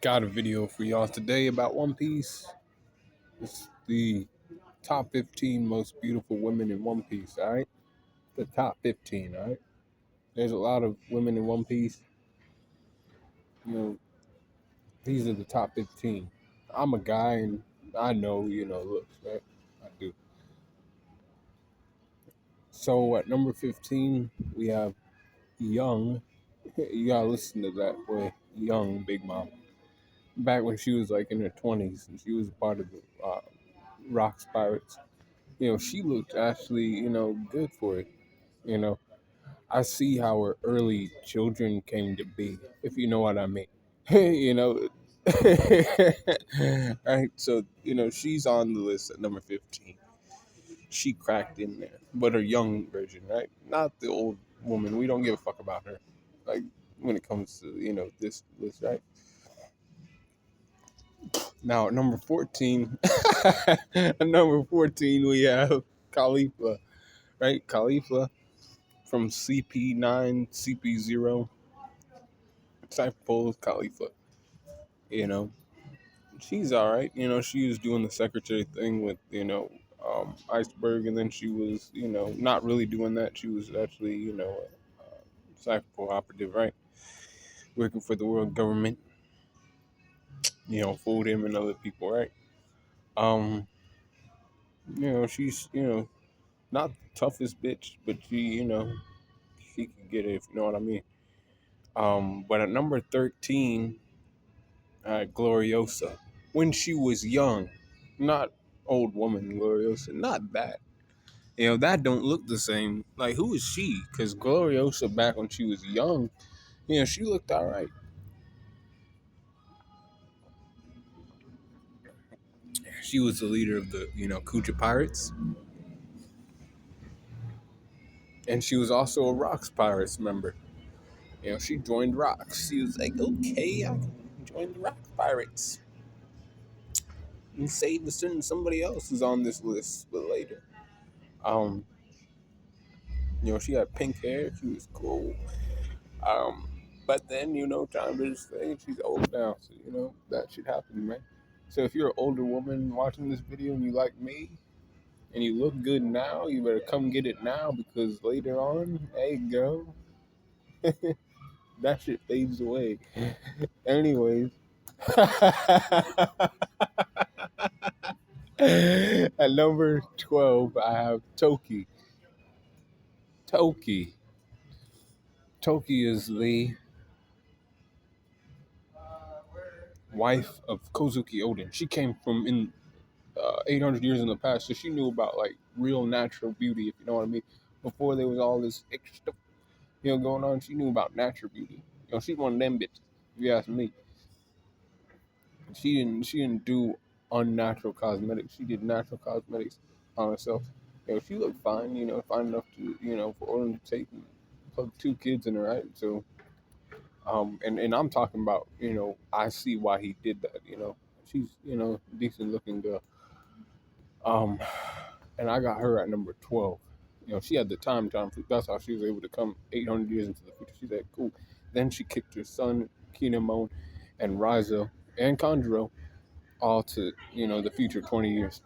Got a video for y'all today about One Piece. It's the top 15 most beautiful women in One Piece, alright? The top 15, alright? There's a lot of women in One Piece. These are the top 15. I'm a guy and I know, looks, right? I do. So at number 15, we have Young. You gotta listen to that boy, Young Big Mom. Back when she was like in her 20s and she was a part of the Rocks Pirates. She looked actually, good for it. You know, I see how her early children came to be, if you know what I mean. you know, right? So, she's on the list at number 15. She cracked in there, but her young version, right? Not the old woman. We don't give a fuck about her. Like, when it comes to, this list, right? Now, at number 14, at number 14, we have Kalifa, right? Kalifa from CP9, CP0, Cypher Kalifa. She's all right. She was doing the secretary thing with, Iceberg, and then she was, not really doing that. She was actually, Cypher operative, right? Working for the world government, fooled him and other people, right? She's, not the toughest bitch, but she can get it, if you know what I mean. But at number 13, Gloriosa, when she was young, not old woman Gloriosa, not that. That don't look the same. Like, who is she? Because Gloriosa, back when she was young, she looked all right. She was the leader of the, Kuja Pirates. And she was also a Rocks Pirates member. She joined Rocks. She was like, okay, I can join the Rocks Pirates. And save somebody else who's on this list, but later. She had pink hair. She was cool. But then, time to just say she's old now. So, that should happen, man. So if you're an older woman watching this video and you like me and you look good now, you better come get it now because later on, hey, girl, that shit fades away. Anyways. At number 12, I have Toki. Toki. Toki is the wife of Kozuki Oden. She came from 800 years in the past, so she knew about like real natural beauty, if you know what I mean. Before there was all this extra stuff, going on, she knew about natural beauty. She's one of them bitches, if you ask me. She didn't do unnatural cosmetics. She did natural cosmetics on herself. She looked fine, fine enough to, for Oden to take and plug 2 kids in her, right? So and I'm talking about, I see why he did that, She's, decent looking girl. And I got her at number 12. She had the time. That's how she was able to come 800 years into the future. She said, cool. Then she kicked her son, Kinemon, and Raizo, and Kanjuro, all to, the future 20 years.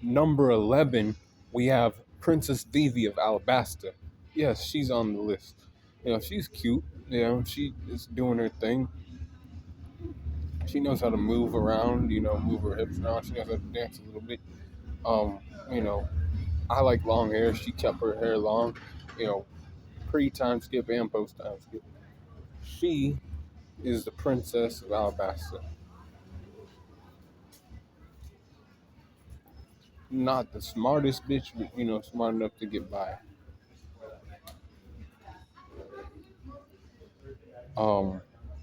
Number 11, we have Princess Vivi of Alabasta. Yes, she's on the list. She's cute. She is doing her thing. She knows how to move around, move her hips around. She knows how to dance a little bit. Um, you know, I like long hair. She kept her hair long, pre-time skip and post-time skip. She is the princess of Alabasta. Not the smartest bitch, but, smart enough to get by.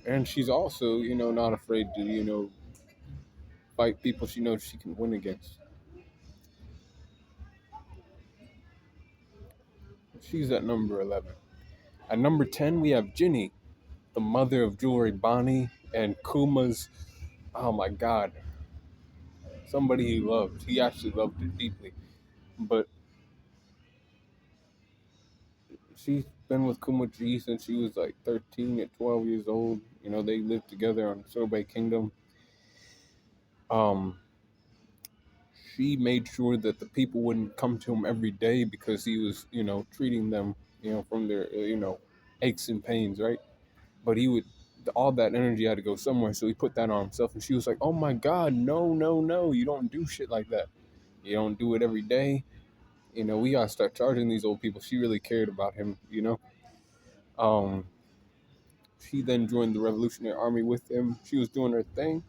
And she's also, not afraid to, fight people she knows she can win against. She's at number 11. At number 10, we have Ginny, the mother of Jewelry Bonnie and Kuma's, oh my God, somebody he loved. He actually loved her deeply. But been with Kumaji since she was like 13 at 12 years old. You know, they lived together on Sorbet Kingdom. Um, she made sure that the people wouldn't come to him every day because he was, you know, treating them, you know, from their, you know, aches and pains, right? But he would, all that energy had to go somewhere, so he put that on himself. And she was like, "Oh my God, no, no, no! You don't do shit like that. You don't do it every day. You know, we gotta start charging these old people." She really cared about him, you know. Um, she then joined the Revolutionary Army with him. She was doing her thing.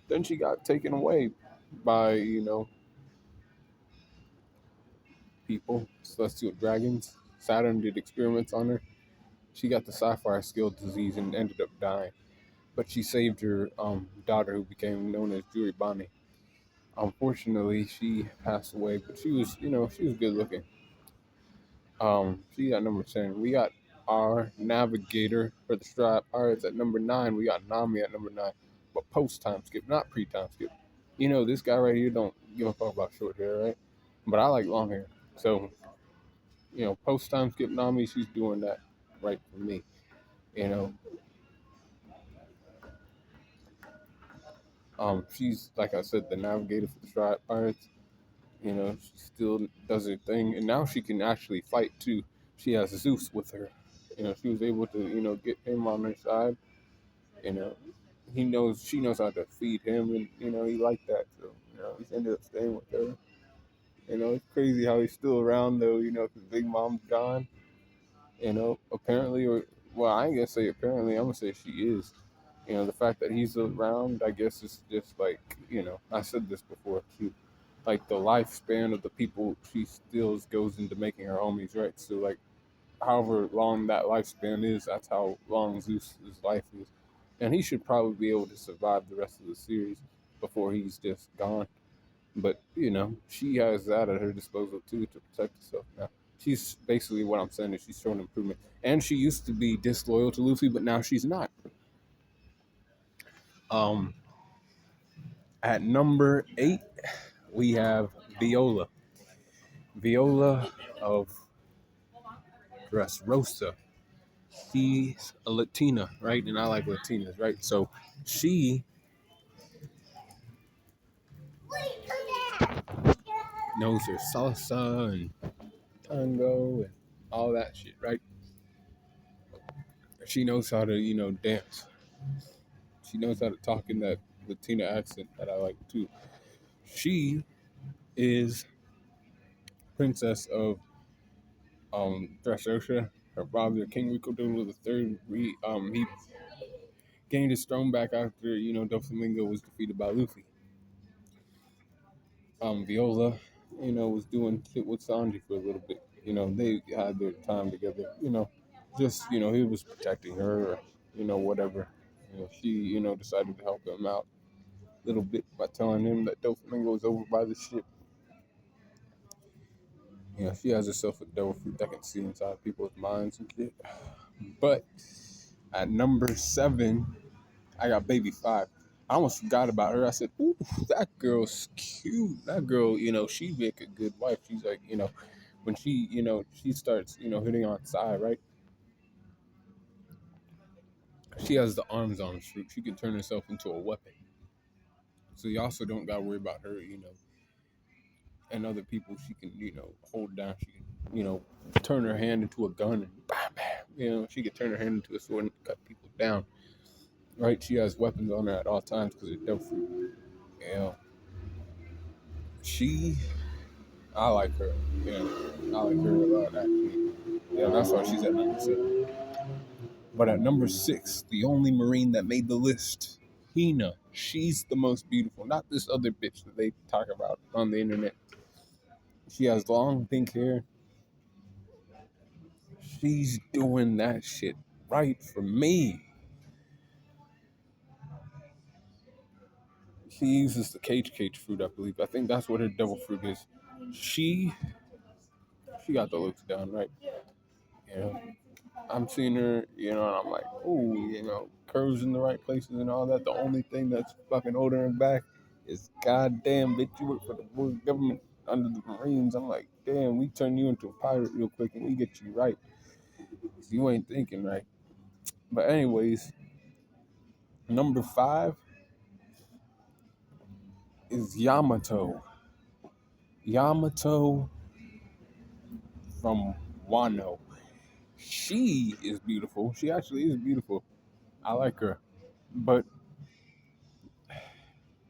Then she got taken away by, you know, people, celestial dragons. Saturn did experiments on her. She got the sapphire skill disease and ended up dying. But she saved her daughter, who became known as Juribani. Unfortunately, she passed away, but she was, you know, she was good looking. She got number 10. We got our navigator for the Stride Pirates at number 9. We got Nami at number 9. But post time skip, not pre time skip. You know, this guy right here don't give a fuck about short hair, right? But I like long hair. So, you know, post time skip Nami, she's doing that right for me. You know, she's, like I said, the navigator for the Stride Pirates. You know, she still does her thing, and now she can actually fight too. She has Zeus with her. You know, she was able to, you know, get him on her side. You know, she knows how to feed him, and you know, he liked that. So, you know, he ended up staying with her. You know, it's crazy how he's still around though. You know, because Big Mom's gone. You know, apparently, or well, I ain't gonna say apparently. I'm gonna say she is. You know, the fact that he's around, I guess, is just like, you know, I said this before too, like the lifespan of the people she still goes into making her homies, right? So like, however long that lifespan is, that's how long Zeus's life is, and he should probably be able to survive the rest of the series before he's just gone. But you know, she has that at her disposal too to protect herself now. She's basically, what I'm saying is, she's showing improvement, and she used to be disloyal to Luffy, but now she's not. Um, at number 8, we have Viola. Viola of Dressrosa. She's a Latina, right? And I like Latinas, right? So she knows her salsa and tango and all that shit, right? She knows how to, you know, dance. She knows how to talk in that Latina accent that I like too. She is princess of Dressrosa. Her father, King Rico was the third. He gained his throne back after, you know, Doflamingo was defeated by Luffy. Viola, you know, was doing shit with Sanji for a little bit. You know, they had their time together. You know, just, you know, he was protecting her, or, you know, whatever. You know, she, you know, decided to help him out a little bit by telling him that Doflamingo was over by the ship. You know, she has herself a devil fruit that can see inside people's minds and shit. But at number 7, I got Baby 5. I almost forgot about her. I said, "Ooh, that girl's cute. That girl, you know, she'd make a good wife." She's like, you know, when she, you know, she starts, you know, hitting on side, right? She has the arms on her. She can turn herself into a weapon. So you also don't gotta worry about her, you know, and other people. She can, you know, hold down. She can, you know, turn her hand into a gun and bam, bam. You know, she can turn her hand into a sword and cut people down. Right? She has weapons on her at all times because it's devil fruit. You know, she I like her. Yeah, I like her a lot, actually. Yeah, that's why she's at number 7. But at number 6, the only Marine that made the list, Hina. She's the most beautiful. Not this other bitch that they talk about on the internet. She has long pink hair. She's doing that shit right for me. She uses the cage fruit, I believe. I think that's what her devil fruit is. She she got the looks down right. You know, I'm seeing her, you know, and I'm like, ooh, you know, curves in the right places and all that. The only thing that's fucking holding her back is, goddamn, bitch, you work for the government under the Marines. I'm like, damn, we turn you into a pirate real quick and we get you right. You ain't thinking right. But anyways, number 5 is Yamato. Yamato from Wano. She is beautiful. She actually is beautiful. I like her. But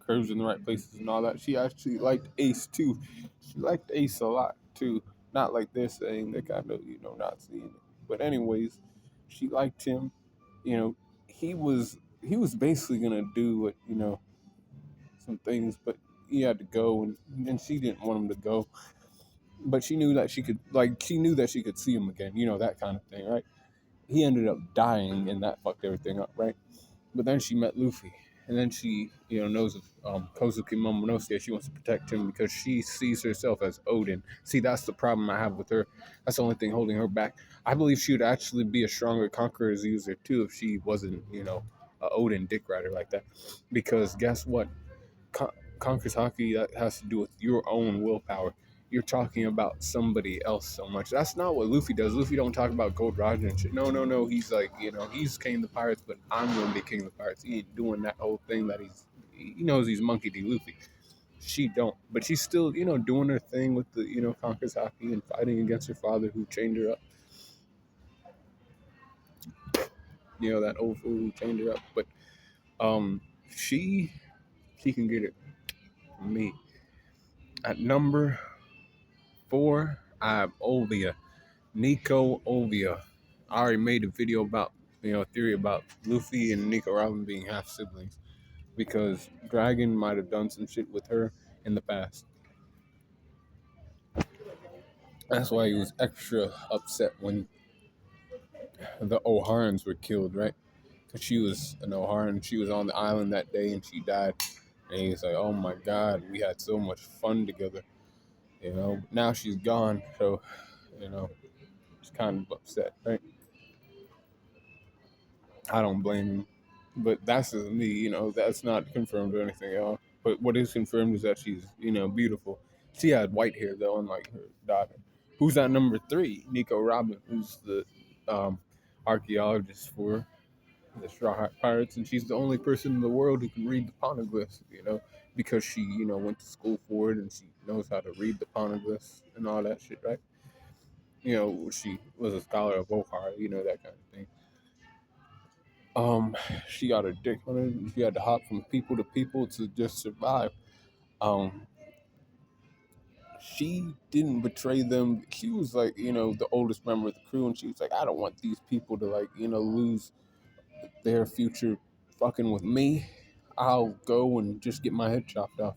curves in the right places and all that. She actually liked Ace too. She liked Ace a lot too. Not like they're saying, they kind of, not seeing it. But anyways, she liked him. You know, he was basically gonna do what, some things, but he had to go, and she didn't want him to go. But she knew that she could see him again, that kind of thing, right? He ended up dying, and that fucked everything up, right? But then she met Luffy, and then she, knows of Kozuki Momonosuke. She wants to protect him because she sees herself as Odin. See, that's the problem I have with her. That's the only thing holding her back. I believe she would actually be a stronger Conqueror's user too if she wasn't, a Odin dick rider like that. Because guess what? Conquers hockey, that has to do with your own willpower. You're talking about somebody else so much. That's not what Luffy does. Luffy don't talk about Gold Roger and shit. No, no, no. He's like, he's king of the pirates, but I'm gonna be king of the pirates. He ain't doing that whole thing that he knows he's Monkey D. Luffy. She don't, but she's still, doing her thing with the, Conquers hockey and fighting against her father who chained her up. That old fool who chained her up. But um, she she can get it from me. At number 4, I have Olvia. Nico Olvia. I already made a video about, theory about Luffy and Nico Robin being half siblings because Dragon might have done some shit with her in the past. That's why he was extra upset when the O'Harans were killed, right? Because she was an O'Haran. She was on the island that day and she died. And he's like, oh my God, we had so much fun together. Now she's gone. So, he's kind of upset, right? I don't blame him. But that's just me, that's not confirmed or anything else. But what is confirmed is that she's, beautiful. She had white hair though, unlike her daughter. Who's at number 3? Nico Robin, who's the um, archaeologist for the Straw Hat Pirates, and she's the only person in the world who can read the poneglyphs, because she, went to school for it and she knows how to read the poneglyphs and all that shit, right? She was a scholar of Ohar, that kind of thing. Um, she got her dick on her. She had to hop from people to people to just survive. Um, she didn't betray them. She was like, the oldest member of the crew, and she was like, I don't want these people to like, lose their future fucking with me. I'll go and just get my head chopped off.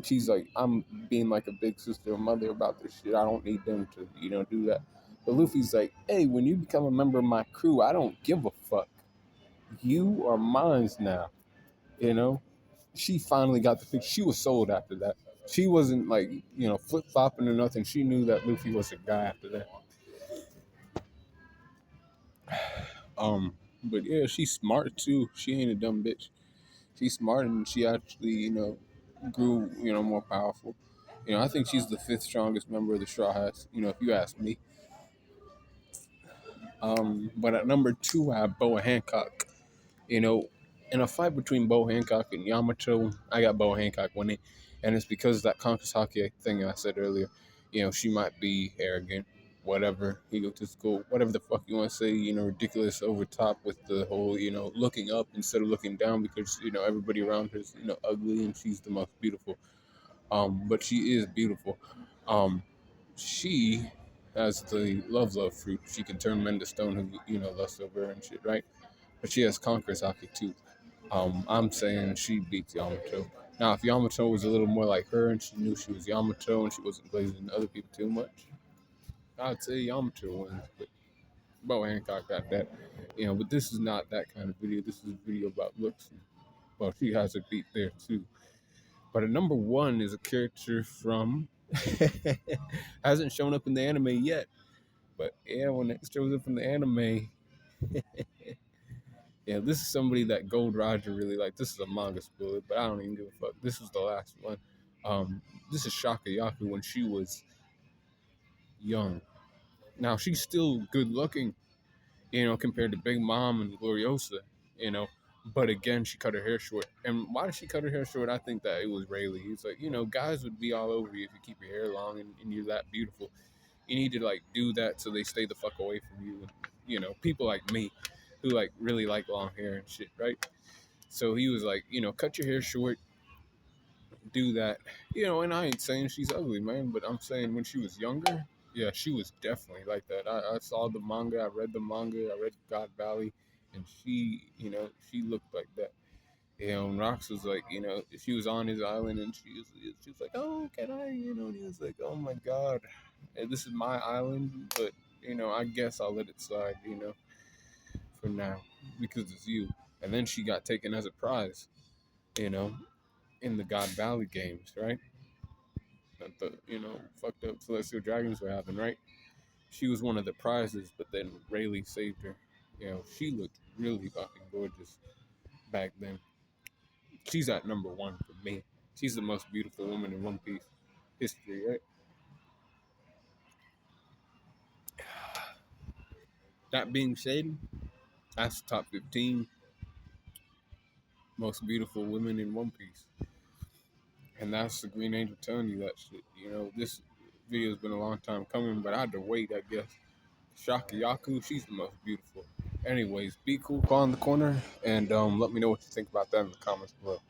She's like, I'm being like a big sister or mother about this shit. I don't need them to, do that. But Luffy's like, hey, when you become a member of my crew, I don't give a fuck. You are mine now. You know, she finally got the picture. She was sold after that. She wasn't like, flip flopping or nothing. She knew that Luffy was a guy after that. But yeah, she's smart too. She ain't a dumb bitch. She's smart and she actually, grew, more powerful. I think she's the 5th strongest member of the Straw Hats, if you ask me. But at number 2, I have Boa Hancock. You know, in a fight between Bo Hancock and Yamato, I got Bo Hancock winning, and it's because of that Kankasaki thing I said earlier. She might be arrogant, whatever. He go to school, whatever the fuck you want to say. Ridiculous, over top with the whole, looking up instead of looking down because everybody around her is ugly and she's the most beautiful. But she is beautiful. Um, she has the love fruit. She can turn men to stone who lust over her and shit, right? But she has conqueror's hockey too. I'm saying she beats Yamato. Now, if Yamato was a little more like her and she knew she was Yamato and she wasn't blazing other people too much, I'd say Yamato wins. But Bo Hancock got that. But this is not that kind of video. This is a video about looks. Well, she has a beat there too. But at number 1 is a character from hasn't shown up in the anime yet. But yeah, when it shows up in the anime, yeah, this is somebody that Gold Roger really liked. This is a manga spoiler, but I don't even give a fuck. This was the last one. This is Shakuyaku when she was young. Now she's still good looking, compared to Big Mom and Gloriosa, you know. But again, she cut her hair short. And why did she cut her hair short? I think that it was Rayleigh. He's like, guys would be all over you if you keep your hair long and you're that beautiful. You need to like do that so they stay the fuck away from you. And, people like me who like really like long hair and shit, right? So he was like, cut your hair short, do that. And I ain't saying she's ugly, man, but I'm saying when she was younger, yeah, she was definitely like that. I saw the manga, I read the manga, I read God Valley, and she looked like that. And Rox was like, she was on his island and she was like, oh, can I, and he was like, oh my God, this is my island, but, I guess I'll let it slide, for now, because it's you. And then she got taken as a prize, you know, in the God Valley games, right? That the fucked up celestial dragons were having, right? She was one of the prizes, but then Rayleigh saved her. She looked really fucking gorgeous back then. She's at number one for me. She's the most beautiful woman in One Piece history, right? That being said, that's top 15 most beautiful women in One Piece. And that's the Green Angel telling you that shit. This video's been a long time coming, but I had to wait, I guess. Shakuyaku, she's the most beautiful. Anyways, be cool, call in the corner, and let me know what you think about that in the comments below.